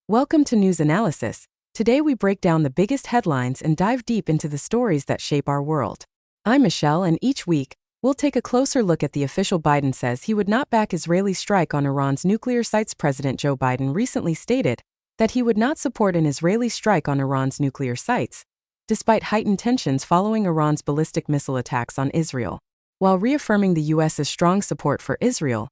Welcome to News Analysis. Today we break down the biggest headlines and dive deep into the stories that shape our world. I'm Michelle, and each week, we'll take a closer look at the official. Biden says he would not back Israeli strike on Iran's nuclear sites. President Joe Biden recently stated that he would not support an Israeli strike on Iran's nuclear sites, despite heightened tensions following Iran's ballistic missile attacks on Israel. While reaffirming the U.S.'s strong support for Israel,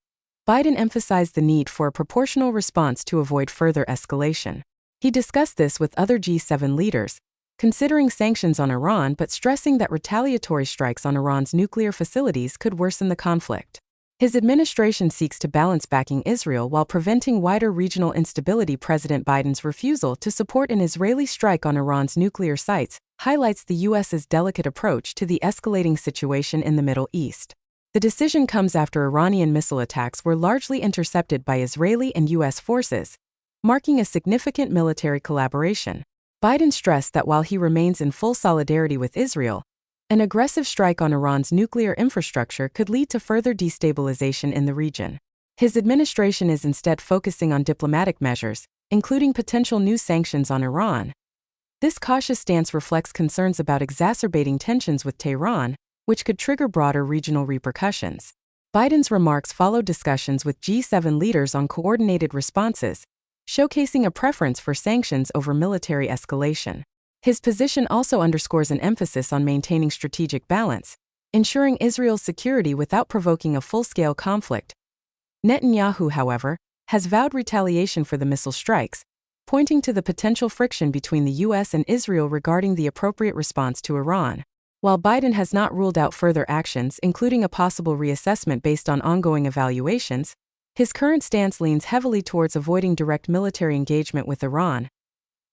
Biden emphasized the need for a proportional response to avoid further escalation. He discussed this with other G7 leaders, considering sanctions on Iran but stressing that retaliatory strikes on Iran's nuclear facilities could worsen the conflict. His administration seeks to balance backing Israel while preventing wider regional instability. President Biden's refusal to support an Israeli strike on Iran's nuclear sites highlights the U.S.'s delicate approach to the escalating situation in the Middle East. The decision comes after Iranian missile attacks were largely intercepted by Israeli and U.S. forces, marking a significant military collaboration. Biden stressed that while he remains in full solidarity with Israel, an aggressive strike on Iran's nuclear infrastructure could lead to further destabilization in the region. His administration is instead focusing on diplomatic measures, including potential new sanctions on Iran. This cautious stance reflects concerns about exacerbating tensions with Tehran, which could trigger broader regional repercussions. Biden's remarks followed discussions with G7 leaders on coordinated responses, showcasing a preference for sanctions over military escalation. His position also underscores an emphasis on maintaining strategic balance, ensuring Israel's security without provoking a full-scale conflict. Netanyahu, however, has vowed retaliation for the missile strikes, pointing to the potential friction between the U.S. and Israel regarding the appropriate response to Iran. While Biden has not ruled out further actions, including a possible reassessment based on ongoing evaluations, his current stance leans heavily towards avoiding direct military engagement with Iran.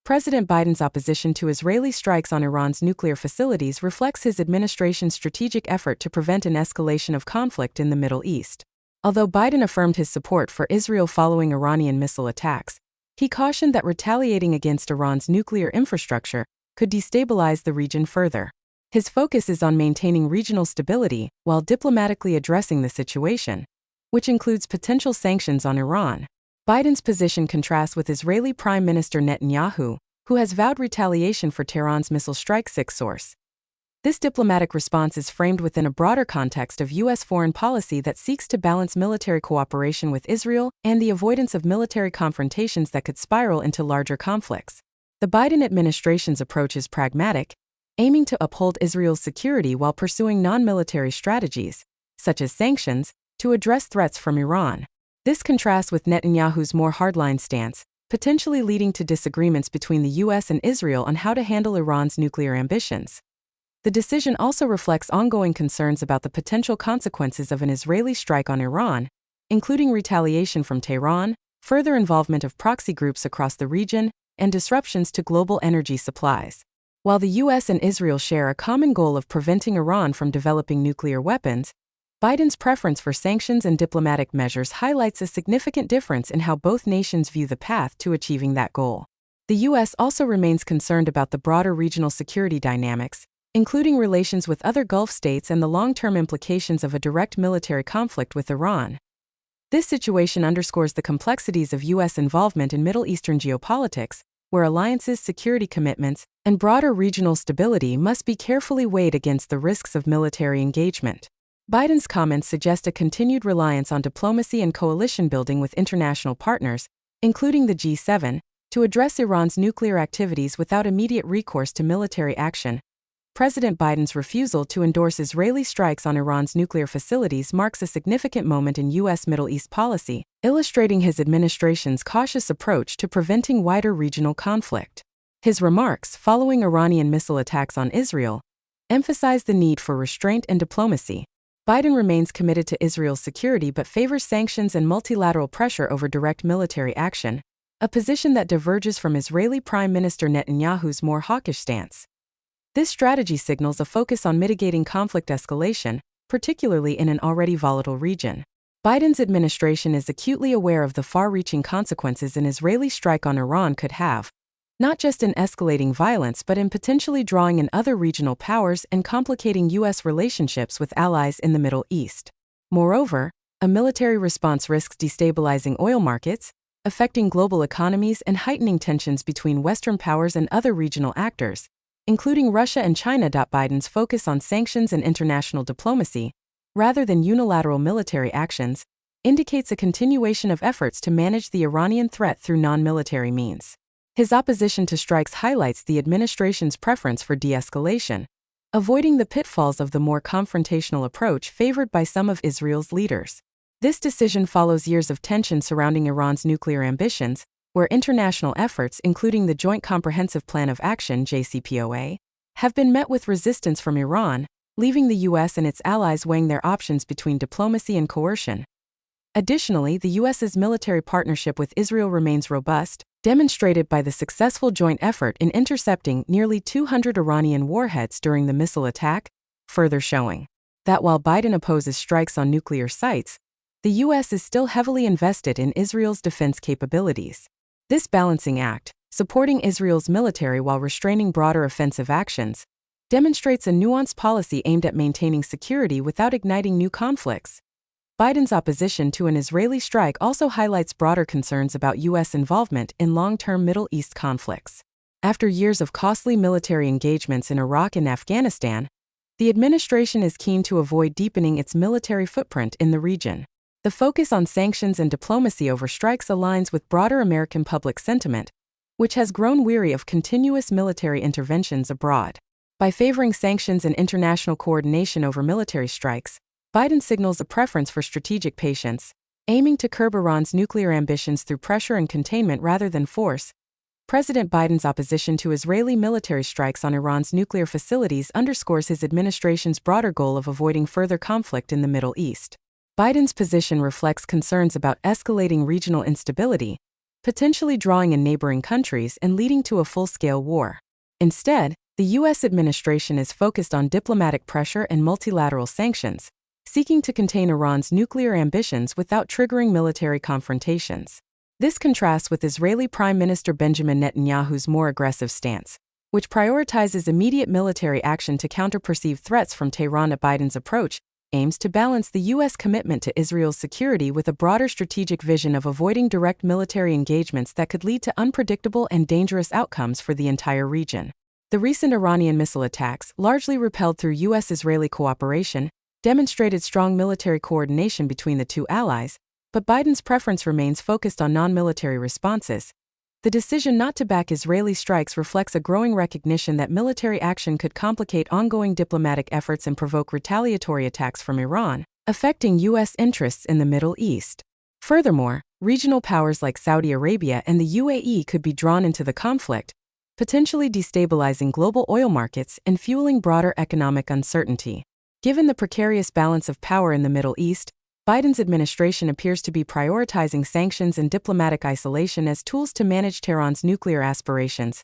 President Biden's opposition to Israeli strikes on Iran's nuclear facilities reflects his administration's strategic effort to prevent an escalation of conflict in the Middle East. Although Biden affirmed his support for Israel following Iranian missile attacks, he cautioned that retaliating against Iran's nuclear infrastructure could destabilize the region further. His focus is on maintaining regional stability while diplomatically addressing the situation, which includes potential sanctions on Iran. Biden's position contrasts with Israeli Prime Minister Netanyahu, who has vowed retaliation for Tehran's missile strike. Source. This diplomatic response is framed within a broader context of U.S. foreign policy that seeks to balance military cooperation with Israel and the avoidance of military confrontations that could spiral into larger conflicts. The Biden administration's approach is pragmatic, aiming to uphold Israel's security while pursuing non-military strategies, such as sanctions, to address threats from Iran. This contrasts with Netanyahu's more hardline stance, potentially leading to disagreements between the U.S. and Israel on how to handle Iran's nuclear ambitions. The decision also reflects ongoing concerns about the potential consequences of an Israeli strike on Iran, including retaliation from Tehran, further involvement of proxy groups across the region, and disruptions to global energy supplies. While the U.S. and Israel share a common goal of preventing Iran from developing nuclear weapons, Biden's preference for sanctions and diplomatic measures highlights a significant difference in how both nations view the path to achieving that goal. The U.S. also remains concerned about the broader regional security dynamics, including relations with other Gulf states and the long-term implications of a direct military conflict with Iran. This situation underscores the complexities of U.S. involvement in Middle Eastern geopolitics, where alliances, security commitments, and broader regional stability must be carefully weighed against the risks of military engagement. Biden's comments suggest a continued reliance on diplomacy and coalition building with international partners, including the G7, to address Iran's nuclear activities without immediate recourse to military action. President Biden's refusal to endorse Israeli strikes on Iran's nuclear facilities marks a significant moment in U.S. Middle East policy, illustrating his administration's cautious approach to preventing wider regional conflict. His remarks, following Iranian missile attacks on Israel, emphasize the need for restraint and diplomacy. Biden remains committed to Israel's security but favors sanctions and multilateral pressure over direct military action, a position that diverges from Israeli Prime Minister Netanyahu's more hawkish stance. This strategy signals a focus on mitigating conflict escalation, particularly in an already volatile region. Biden's administration is acutely aware of the far-reaching consequences an Israeli strike on Iran could have, not just in escalating violence but in potentially drawing in other regional powers and complicating U.S. relationships with allies in the Middle East. Moreover, a military response risks destabilizing oil markets, affecting global economies and heightening tensions between Western powers and other regional actors, including Russia and China. Biden's focus on sanctions and international diplomacy, rather than unilateral military actions, indicates a continuation of efforts to manage the Iranian threat through non-military means. His opposition to strikes highlights the administration's preference for de-escalation, avoiding the pitfalls of the more confrontational approach favored by some of Israel's leaders. This decision follows years of tension surrounding Iran's nuclear ambitions, where international efforts, including the Joint Comprehensive Plan of Action (JCPOA), have been met with resistance from Iran, leaving the U.S. and its allies weighing their options between diplomacy and coercion. Additionally, the U.S.'s military partnership with Israel remains robust, demonstrated by the successful joint effort in intercepting nearly 200 Iranian warheads during the missile attack, further showing that while Biden opposes strikes on nuclear sites, the U.S. is still heavily invested in Israel's defense capabilities. This balancing act, supporting Israel's military while restraining broader offensive actions, demonstrates a nuanced policy aimed at maintaining security without igniting new conflicts. Biden's opposition to an Israeli strike also highlights broader concerns about U.S. involvement in long-term Middle East conflicts. After years of costly military engagements in Iraq and Afghanistan, the administration is keen to avoid deepening its military footprint in the region. The focus on sanctions and diplomacy over strikes aligns with broader American public sentiment, which has grown weary of continuous military interventions abroad. By favoring sanctions and international coordination over military strikes, Biden signals a preference for strategic patience, aiming to curb Iran's nuclear ambitions through pressure and containment rather than force. President Biden's opposition to Israeli military strikes on Iran's nuclear facilities underscores his administration's broader goal of avoiding further conflict in the Middle East. Biden's position reflects concerns about escalating regional instability, potentially drawing in neighboring countries and leading to a full-scale war. Instead, the U.S. administration is focused on diplomatic pressure and multilateral sanctions, seeking to contain Iran's nuclear ambitions without triggering military confrontations. This contrasts with Israeli Prime Minister Benjamin Netanyahu's more aggressive stance, which prioritizes immediate military action to counter perceived threats from Tehran. Biden's approach aims to balance the U.S. commitment to Israel's security with a broader strategic vision of avoiding direct military engagements that could lead to unpredictable and dangerous outcomes for the entire region. The recent Iranian missile attacks, largely repelled through U.S.-Israeli cooperation, demonstrated strong military coordination between the two allies, but Biden's preference remains focused on non-military responses. The decision not to back Israeli strikes reflects a growing recognition that military action could complicate ongoing diplomatic efforts and provoke retaliatory attacks from Iran, affecting U.S. interests in the Middle East. Furthermore, regional powers like Saudi Arabia and the UAE could be drawn into the conflict, potentially destabilizing global oil markets and fueling broader economic uncertainty. Given the precarious balance of power in the Middle East, Biden's administration appears to be prioritizing sanctions and diplomatic isolation as tools to manage Tehran's nuclear aspirations.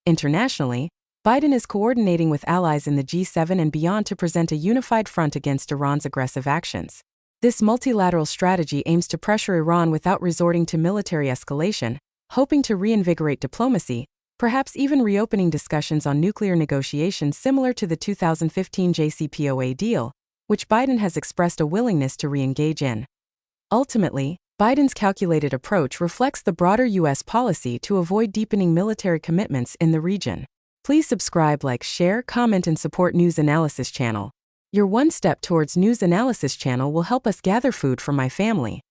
Internationally, Biden is coordinating with allies in the G7 and beyond to present a unified front against Iran's aggressive actions. This multilateral strategy aims to pressure Iran without resorting to military escalation, hoping to reinvigorate diplomacy, perhaps even reopening discussions on nuclear negotiations similar to the 2015 JCPOA deal, which Biden has expressed a willingness to re-engage in. Ultimately, Biden's calculated approach reflects the broader U.S. policy to avoid deepening military commitments in the region. Please subscribe, like, share, comment, and support News Analysis channel. Your one step towards News Analysis channel will help us gather food for my family.